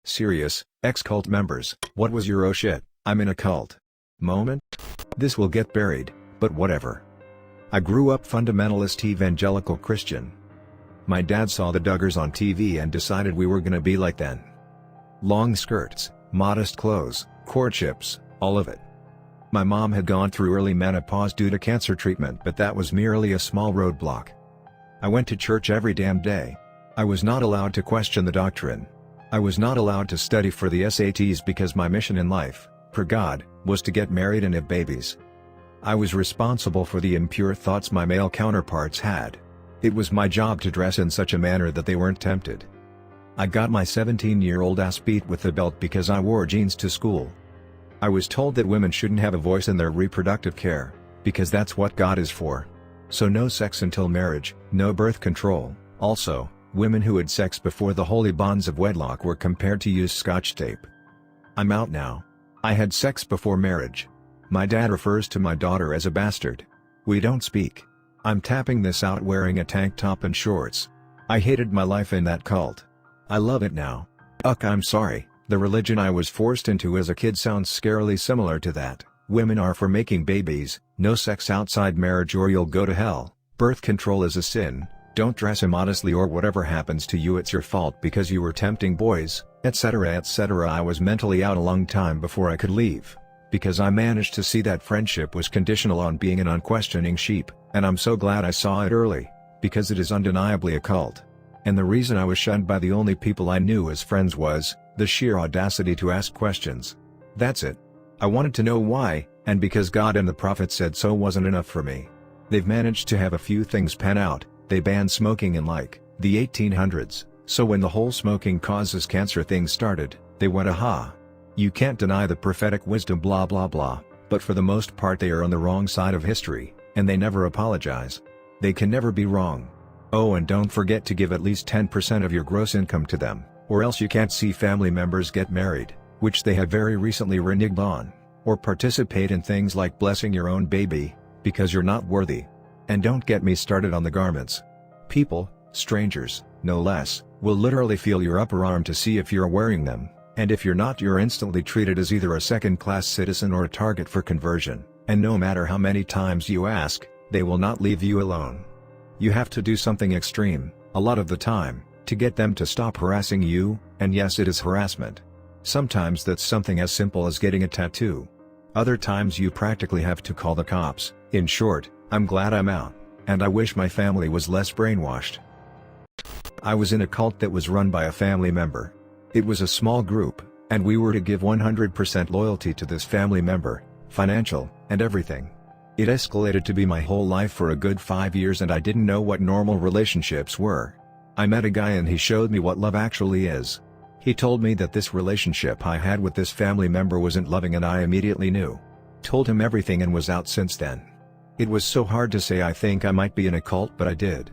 Serious, ex-cult members, what was your oh shit, I'm in a cult moment? This will get buried, but whatever. I grew up fundamentalist evangelical Christian. My dad saw the Duggars on TV and decided we were gonna be like them. Long skirts, modest clothes, courtships, all of it. My mom had gone through early menopause due to cancer treatment, but that was merely a small roadblock. I went to church every damn day. I was not allowed to question the doctrine. I was not allowed to study for the SATs because my mission in life, per God, was to get married and have babies. I was responsible for the impure thoughts my male counterparts had. It was my job to dress in such a manner that they weren't tempted. I got my 17-year-old ass beat with the belt because I wore jeans to school. I was told that women shouldn't have a voice in their reproductive care, because that's what God is for. So no sex until marriage, no birth control. Also, women who had sex before the holy bonds of wedlock were compared to use Scotch tape. I'm out now. I had sex before marriage. My dad refers to my daughter as a bastard. We don't speak. I'm tapping this out wearing a tank top and shorts. I hated my life in that cult. I love it now. I'm sorry, the religion I was forced into as a kid sounds scarily similar to that. Women are for making babies, no sex outside marriage or you'll go to hell, birth control is a sin, don't dress immodestly or whatever happens to you it's your fault because you were tempting boys, etc. etc. I was mentally out a long time before I could leave. Because I managed to see that friendship was conditional on being an unquestioning sheep, and I'm so glad I saw it early, because it is undeniably a cult. And the reason I was shunned by the only people I knew as friends was, the sheer audacity to ask questions. That's it. I wanted to know why, and because God and the prophet said so wasn't enough for me. They've managed to have a few things pan out. They banned smoking in the 1800s, so when the whole smoking causes cancer thing started, they went aha. You can't deny the prophetic wisdom blah blah blah, but for the most part they are on the wrong side of history, and they never apologize. They can never be wrong. Oh, and don't forget to give at least 10% of your gross income to them, or else you can't see family members get married, which they have very recently reneged on, or participate in things like blessing your own baby, because you're not worthy. And don't get me started on the garments. People, strangers, no less, will literally feel your upper arm to see if you're wearing them. And if you're not, you're instantly treated as either a second-class citizen or a target for conversion, and no matter how many times you ask, they will not leave you alone. You have to do something extreme, a lot of the time, to get them to stop harassing you, and yes, it is harassment. Sometimes that's something as simple as getting a tattoo. Other times you practically have to call the cops. In short, I'm glad I'm out, and I wish my family was less brainwashed. I was in a cult that was run by a family member. It was a small group, and we were to give 100% loyalty to this family member, financial, and everything. It escalated to be my whole life for a good 5 years and I didn't know what normal relationships were. I met a guy and he showed me what love actually is. He told me that this relationship I had with this family member wasn't loving and I immediately knew. Told him everything and was out since then. It was so hard to say I think I might be in a cult, but I did.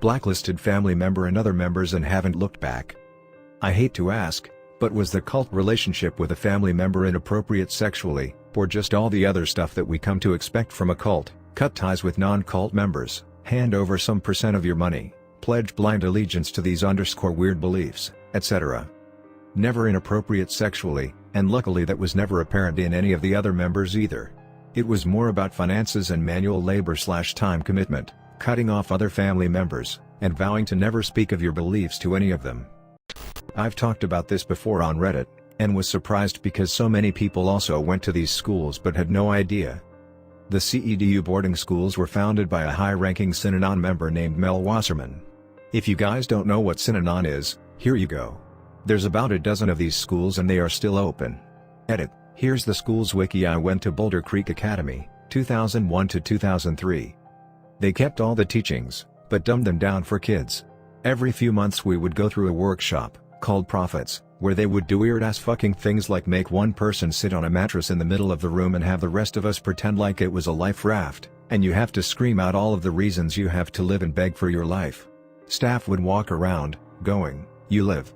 Blacklisted family member and other members and haven't looked back. I hate to ask, but was the cult relationship with a family member inappropriate sexually, or just all the other stuff that we come to expect from a cult? Cut ties with non-cult members, hand over some percent of your money, pledge blind allegiance to these weird beliefs, etc. Never inappropriate sexually, and luckily that was never apparent in any of the other members either. It was more about finances and manual labor/time commitment, cutting off other family members, and vowing to never speak of your beliefs to any of them. I've talked about this before on Reddit, and was surprised because so many people also went to these schools but had no idea. The CEDU boarding schools were founded by a high-ranking Synanon member named Mel Wasserman. If you guys don't know what Synanon is, here you go. There's about a dozen of these schools and they are still open. Edit, here's the school's wiki. I went to Boulder Creek Academy, 2001 to 2003. They kept all the teachings, but dumbed them down for kids. Every few months we would go through a workshop, called Prophets, where they would do weird-ass fucking things like make one person sit on a mattress in the middle of the room and have the rest of us pretend like it was a life raft, and you have to scream out all of the reasons you have to live and beg for your life. Staff would walk around, going, you live,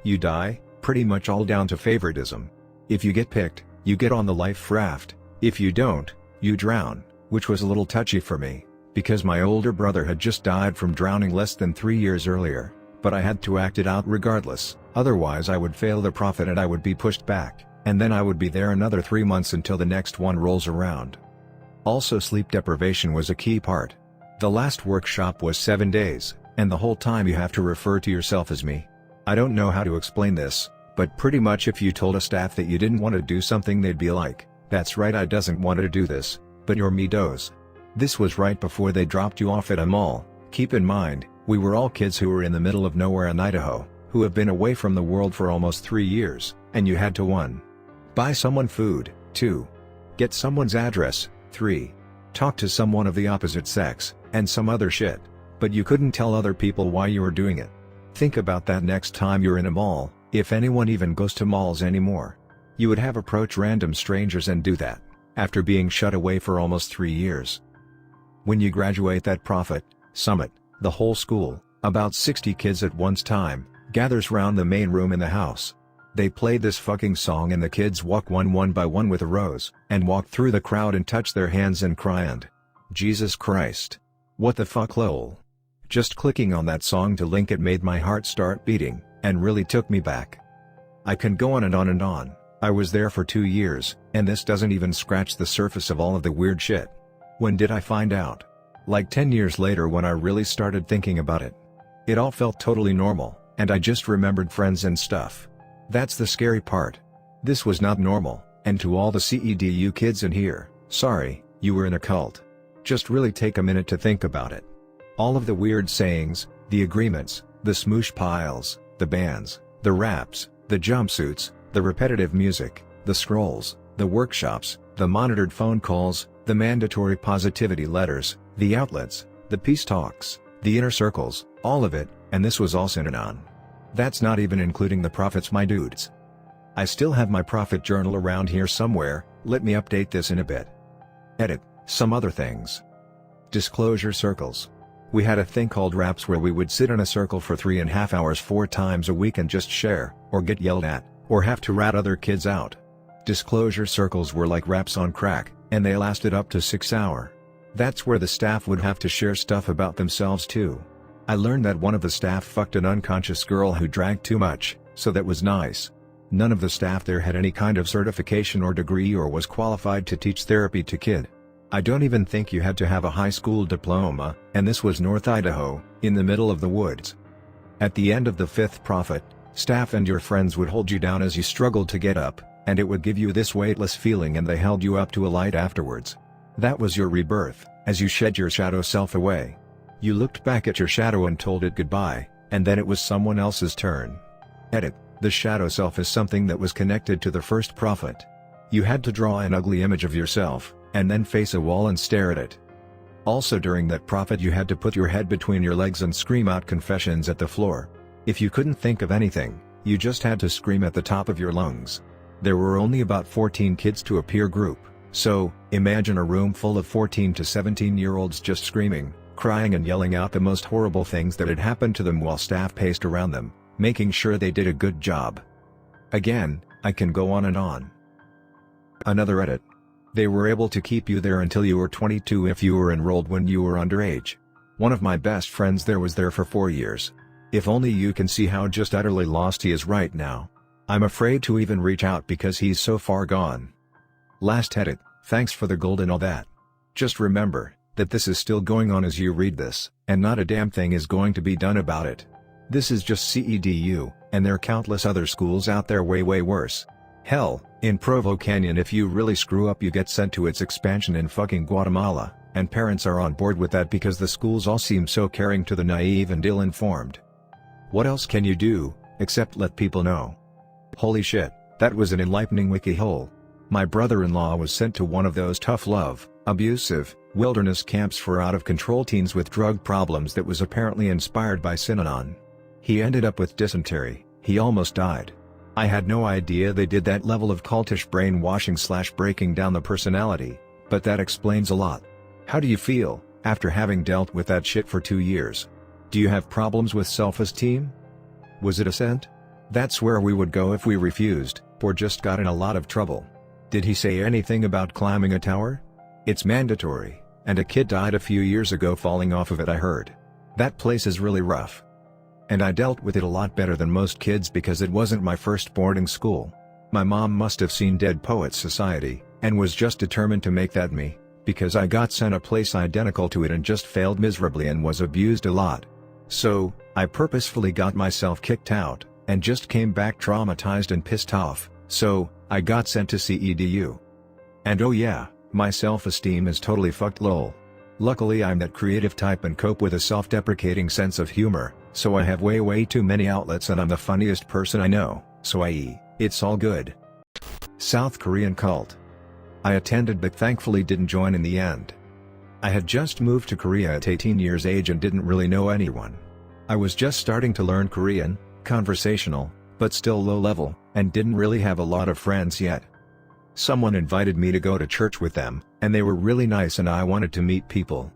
you die, pretty much all down to favoritism. If you get picked, you get on the life raft, if you don't, you drown, which was a little touchy for me, because my older brother had just died from drowning less than 3 years earlier. But I had to act it out regardless, otherwise I would fail the prophet and I would be pushed back, and then I would be there another 3 months until the next one rolls around. Also, sleep deprivation was a key part. The last workshop was 7 days, and the whole time you have to refer to yourself as me. I don't know how to explain this, but pretty much if you told a staff that you didn't want to do something, they'd be like, "That's right, I doesn't want to do this, but you're me does." This was right before they dropped you off at a mall. Keep in mind, we were all kids who were in the middle of nowhere in Idaho, who have been away from the world for almost 3 years, and you had to 1. Buy someone food, 2. Get someone's address, 3. Talk to someone of the opposite sex, and some other shit. But you couldn't tell other people why you were doing it. Think about that next time you're in a mall, if anyone even goes to malls anymore. You would have approach random strangers and do that, after being shut away for almost 3 years. When you graduate that prophet summit, the whole school, about 60 kids at one time, gathers round the main room in the house. They play this fucking song and the kids walk one by one with a rose, and walk through the crowd and touch their hands and cry and, "Jesus Christ. What the fuck lol." Just clicking on that song to link it made my heart start beating, and really took me back. I can go on and on and on. I was there for 2 years, and this doesn't even scratch the surface of all of the weird shit. When did I find out? Like 10 years later, when I really started thinking about it. It all felt totally normal, and I just remembered friends and stuff. That's the scary part. This was not normal, and to all the CEDU kids in here, sorry, you were in a cult. Just really take a minute to think about it. All of the weird sayings, the agreements, the smoosh piles, the bands, the raps, the jumpsuits, the repetitive music, the scrolls, the workshops, the monitored phone calls, the mandatory positivity letters, the outlets, the peace talks, the inner circles, all of it, and this was all Synanon. That's not even including the prophets, my dudes. I still have my prophet journal around here somewhere, let me update this in a bit. Edit, some other things. Disclosure circles. We had a thing called raps where we would sit in a circle for 3.5 hours 4 times a week and just share, or get yelled at, or have to rat other kids out. Disclosure circles were like raps on crack, and they lasted up to 6 hours. That's where the staff would have to share stuff about themselves too. I learned that one of the staff fucked an unconscious girl who drank too much, so that was nice. None of the staff there had any kind of certification or degree or was qualified to teach therapy to kid. I don't even think you had to have a high school diploma, and this was North Idaho, in the middle of the woods. At the end of the 5th prophet, staff and your friends would hold you down as you struggled to get up, and it would give you this weightless feeling, and they held you up to a light afterwards. That was your rebirth, as you shed your shadow self away. You looked back at your shadow and told it goodbye, and then it was someone else's turn. Edit, the shadow self is something that was connected to the first prophet. You had to draw an ugly image of yourself, and then face a wall and stare at it. Also during that prophet you had to put your head between your legs and scream out confessions at the floor. If you couldn't think of anything, you just had to scream at the top of your lungs. There were only about 14 kids to a peer group, so, imagine a room full of 14 to 17-year-olds just screaming, crying and yelling out the most horrible things that had happened to them while staff paced around them, making sure they did a good job. Again, I can go on and on. Another edit. They were able to keep you there until you were 22 if you were enrolled when you were underage. One of my best friends there was there for 4 years. If only you can see how just utterly lost he is right now. I'm afraid to even reach out because he's so far gone. Last edit, thanks for the gold and all that. Just remember, that this is still going on as you read this, and not a damn thing is going to be done about it. This is just CEDU, and there are countless other schools out there way worse. Hell, in Provo Canyon if you really screw up you get sent to its expansion in fucking Guatemala, and parents are on board with that because the schools all seem so caring to the naive and ill-informed. What else can you do, except let people know? Holy shit, that was an enlightening wiki hole. My brother-in-law was sent to one of those tough love, abusive, wilderness camps for out-of-control teens with drug problems that was apparently inspired by Synanon. He ended up with dysentery, he almost died. I had no idea they did that level of cultish brainwashing / breaking down the personality, but that explains a lot. How do you feel, after having dealt with that shit for 2 years? Do you have problems with self-esteem? Was it a scent? That's where we would go if we refused, or just got in a lot of trouble. Did he say anything about climbing a tower? It's mandatory, and a kid died a few years ago falling off of it I heard. That place is really rough. And I dealt with it a lot better than most kids because it wasn't my first boarding school. My mom must have seen Dead Poets Society, and was just determined to make that me, because I got sent a place identical to it and just failed miserably and was abused a lot. So, I purposefully got myself kicked out, and just came back traumatized and pissed off, so, I got sent to CEDU. And oh yeah, my self-esteem is totally fucked lol. Luckily I'm that creative type and cope with a self-deprecating sense of humor, so I have way too many outlets and I'm the funniest person I know, so it's all good. South Korean cult. I attended but thankfully didn't join in the end. I had just moved to Korea at 18 years age and didn't really know anyone. I was just starting to learn Korean, conversational, but still low level, and didn't really have a lot of friends yet. Someone invited me to go to church with them, and they were really nice and I wanted to meet people.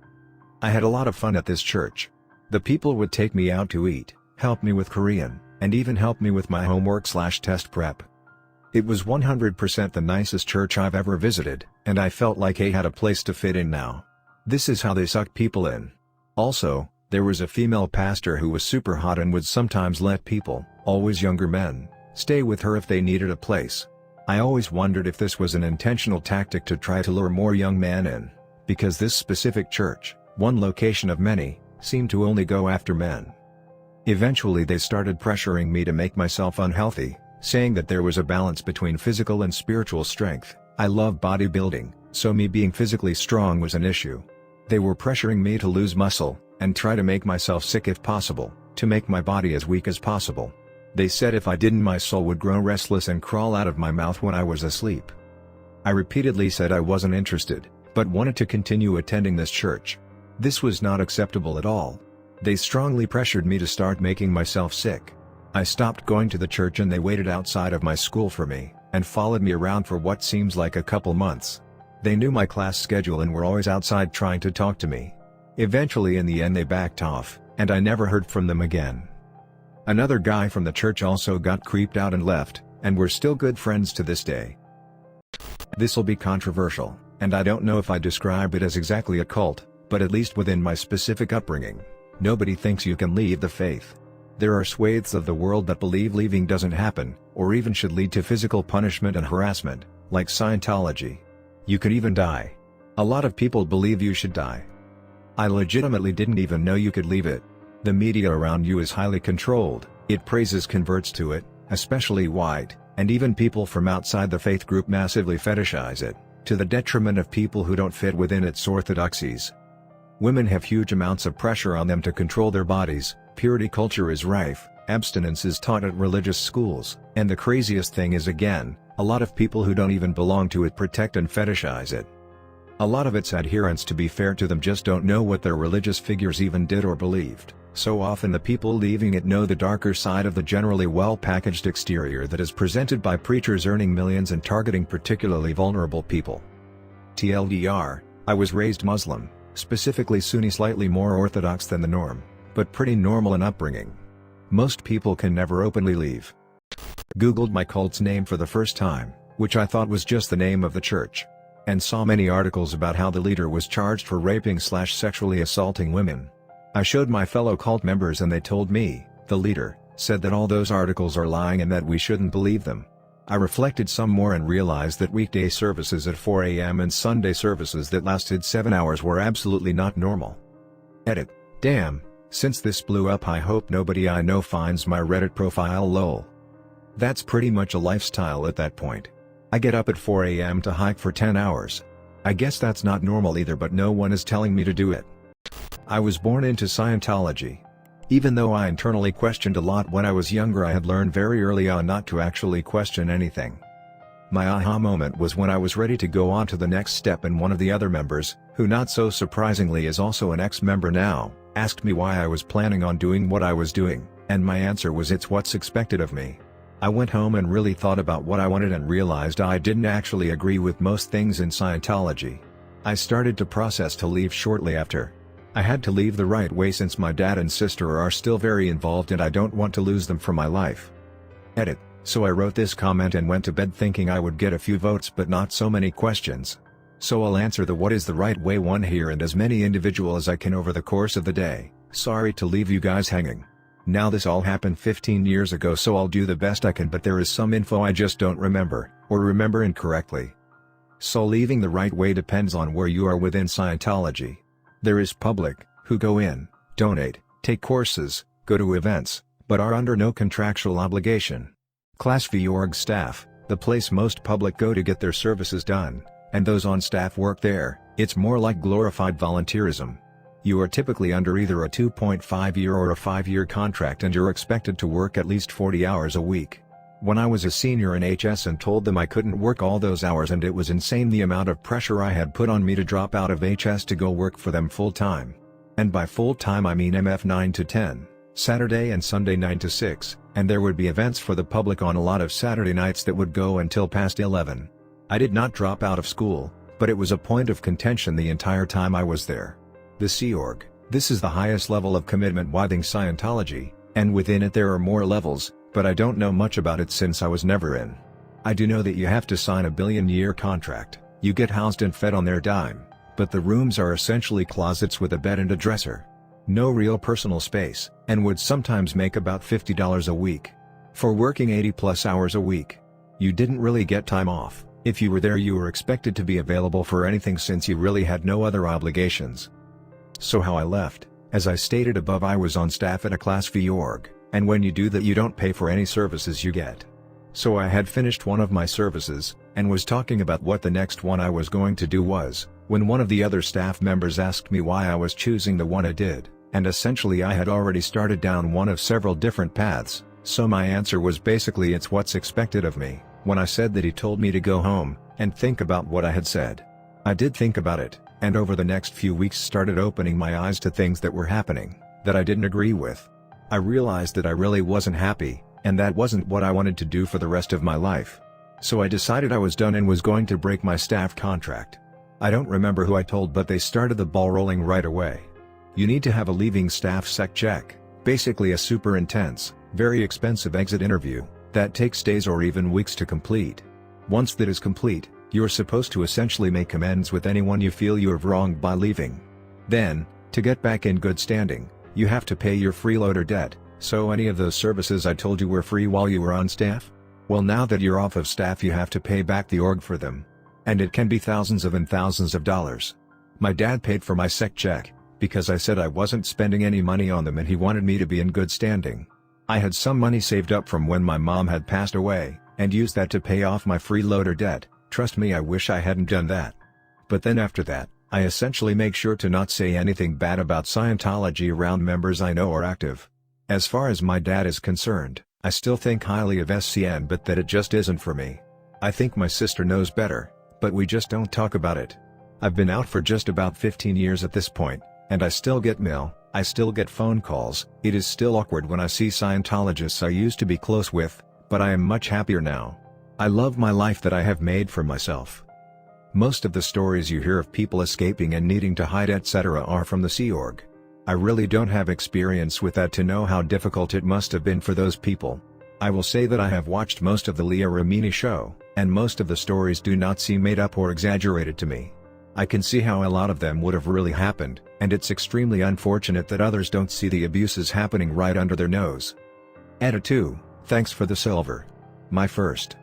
I had a lot of fun at this church. The people would take me out to eat, help me with Korean, and even help me with my homework/test prep. It was 100% the nicest church I've ever visited, and I felt like I had a place to fit in now. This is how they suck people in. Also, there was a female pastor who was super hot and would sometimes let people, always younger men, stay with her if they needed a place. I always wondered if this was an intentional tactic to try to lure more young men in, because this specific church, one location of many, seemed to only go after men. Eventually they started pressuring me to make myself unhealthy, saying that there was a balance between physical and spiritual strength. I love bodybuilding, so me being physically strong was an issue. They were pressuring me to lose muscle, and try to make myself sick if possible, to make my body as weak as possible. They said if I didn't my soul would grow restless and crawl out of my mouth when I was asleep. I repeatedly said I wasn't interested, but wanted to continue attending this church. This was not acceptable at all. They strongly pressured me to start making myself sick. I stopped going to the church and they waited outside of my school for me, and followed me around for what seems like a couple months. They knew my class schedule and were always outside trying to talk to me. Eventually in the end they backed off, and I never heard from them again. Another guy from the church also got creeped out and left, and we're still good friends to this day. This'll be controversial, and I don't know if I describe it as exactly a cult, but at least within my specific upbringing, nobody thinks you can leave the faith. There are swathes of the world that believe leaving doesn't happen, or even should lead to physical punishment and harassment, like Scientology. You could even die. A lot of people believe you should die. I legitimately didn't even know you could leave it. The media around you is highly controlled, it praises converts to it, especially white, and even people from outside the faith group massively fetishize it, to the detriment of people who don't fit within its orthodoxies. Women have huge amounts of pressure on them to control their bodies, purity culture is rife, abstinence is taught at religious schools, and the craziest thing is again, a lot of people who don't even belong to it protect and fetishize it. A lot of its adherents, to be fair to them, just don't know what their religious figures even did or believed, so often the people leaving it know the darker side of the generally well-packaged exterior that is presented by preachers earning millions and targeting particularly vulnerable people. TLDR, I was raised Muslim, specifically Sunni, slightly more orthodox than the norm, but pretty normal in upbringing. Most people can never openly leave. Googled my cult's name for the first time, which I thought was just the name of the church, and saw many articles about how the leader was charged for raping/sexually assaulting women. I showed my fellow cult members and they told me, the leader, said that all those articles are lying and that we shouldn't believe them. I reflected some more and realized that weekday services at 4 a.m. and Sunday services that lasted 7 hours were absolutely not normal. Edit. Damn, since this blew up I hope nobody I know finds my Reddit profile lol. That's pretty much a lifestyle at that point. I get up at 4 a.m. to hike for 10 hours. I guess that's not normal either, but no one is telling me to do it. I was born into Scientology. Even though I internally questioned a lot when I was younger, I had learned very early on not to actually question anything. My aha moment was when I was ready to go on to the next step, and one of the other members, who not so surprisingly is also an ex-member now, asked me why I was planning on doing what I was doing, and my answer was it's what's expected of me. I went home and really thought about what I wanted and realized I didn't actually agree with most things in Scientology. I started to process to leave shortly after. I had to leave the right way since my dad and sister are still very involved and I don't want to lose them from my life. Edit. So I wrote this comment and went to bed thinking I would get a few votes but not so many questions. So I'll answer the what is the right way one here and as many individual as I can over the course of the day. Sorry to leave you guys hanging. Now this all happened 15 years ago, so I'll do the best I can, but there is some info I just don't remember, or remember incorrectly. So leaving the right way depends on where you are within Scientology. There is public, who go in, donate, take courses, go to events, but are under no contractual obligation. Class V org staff, the place most public go to get their services done, and those on staff work there. It's more like glorified volunteerism. You are typically under either a 2.5-year or a 5-year contract, and you're expected to work at least 40 hours a week. When I was a senior in HS and told them I couldn't work all those hours, and it was insane the amount of pressure I had put on me to drop out of HS to go work for them full-time. And by full-time I mean MF 9 to 10, Saturday and Sunday 9 to 6, and there would be events for the public on a lot of Saturday nights that would go until past 11. I did not drop out of school, but it was a point of contention the entire time I was there. The Sea Org, this is the highest level of commitment within Scientology, and within it there are more levels, but I don't know much about it since I was never in. I do know that you have to sign a billion-year contract, you get housed and fed on their dime, but the rooms are essentially closets with a bed and a dresser. No real personal space, and would sometimes make about $50 a week. For working 80+ hours a week. You didn't really get time off. If you were there, you were expected to be available for anything since you really had no other obligations. So how I left, as I stated above, I was on staff at a Class V org, and when you do that you don't pay for any services you get. So I had finished one of my services, and was talking about what the next one I was going to do was, when one of the other staff members asked me why I was choosing the one I did, and essentially I had already started down one of several different paths, so my answer was basically it's what's expected of me. When I said that, he told me to go home, and think about what I had said. I did think about it, and over the next few weeks started opening my eyes to things that were happening, that I didn't agree with. I realized that I really wasn't happy, and that wasn't what I wanted to do for the rest of my life. So I decided I was done and was going to break my staff contract. I don't remember who I told, but they started the ball rolling right away. You need to have a leaving staff sec check, basically a super intense, very expensive exit interview, that takes days or even weeks to complete. Once that is complete, you're supposed to essentially make amends with anyone you feel you have wronged by leaving. Then, to get back in good standing, you have to pay your freeloader debt. So any of those services I told you were free while you were on staff? Well, now that you're off of staff you have to pay back the org for them. And it can be thousands of dollars. My dad paid for my sec check, because I said I wasn't spending any money on them and he wanted me to be in good standing. I had some money saved up from when my mom had passed away, and used that to pay off my freeloader debt. Trust me, I wish I hadn't done that. But then after that, I essentially make sure to not say anything bad about Scientology around members I know are active. As far as my dad is concerned, I still think highly of SCN, but that it just isn't for me. I think my sister knows better, but we just don't talk about it. I've been out for just about 15 years at this point, and I still get mail, I still get phone calls. It is still awkward when I see Scientologists I used to be close with, but I am much happier now. I love my life that I have made for myself. Most of the stories you hear of people escaping and needing to hide etc. are from the Sea Org. I really don't have experience with that to know how difficult it must have been for those people. I will say that I have watched most of the Leah Remini show, and most of the stories do not seem made up or exaggerated to me. I can see how a lot of them would have really happened, and it's extremely unfortunate that others don't see the abuses happening right under their nose. Etta 2, thanks for the silver. My first.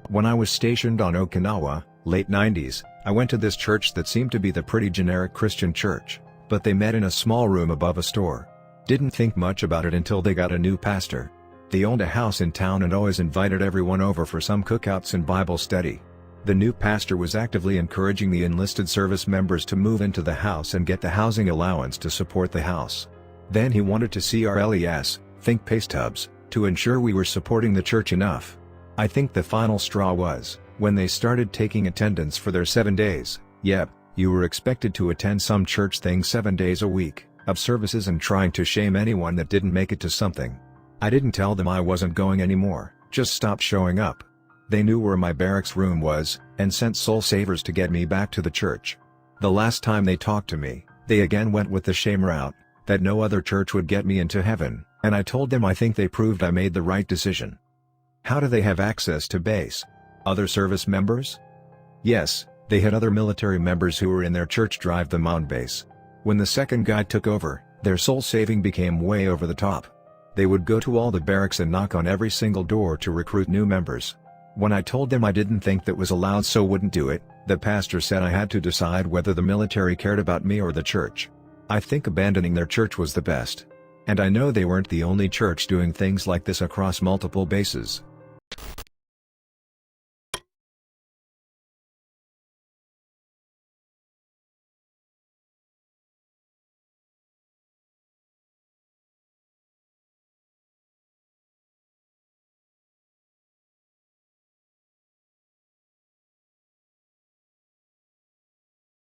When I was stationed on Okinawa, late 90s, I went to this church that seemed to be the pretty generic Christian church, but they met in a small room above a store. Didn't think much about it until they got a new pastor. They owned a house in town and always invited everyone over for some cookouts and Bible study. The new pastor was actively encouraging the enlisted service members to move into the house and get the housing allowance to support the house. Then he wanted to see our LES, think pay stubs, to ensure we were supporting the church enough. I think the final straw was, when they started taking attendance for their 7 days. Yep, you were expected to attend some church thing 7 days a week, of services, and trying to shame anyone that didn't make it to something. I didn't tell them I wasn't going anymore, just stopped showing up. They knew where my barracks room was, and sent soul savers to get me back to the church. The last time they talked to me, they again went with the shame route, that no other church would get me into heaven, and I told them I think they proved I made the right decision. How do they have access to base? Other service members? Yes, they had other military members who were in their church drive them on base. When the second guy took over, Their soul saving became way over the top. They would go to all the barracks and knock on every single door to recruit new members. When I told them I didn't think that was allowed, so wouldn't do it, the pastor said I had to decide whether the military cared about me or the church. I think abandoning their church was the best. And I know they weren't the only church doing things like this across multiple bases.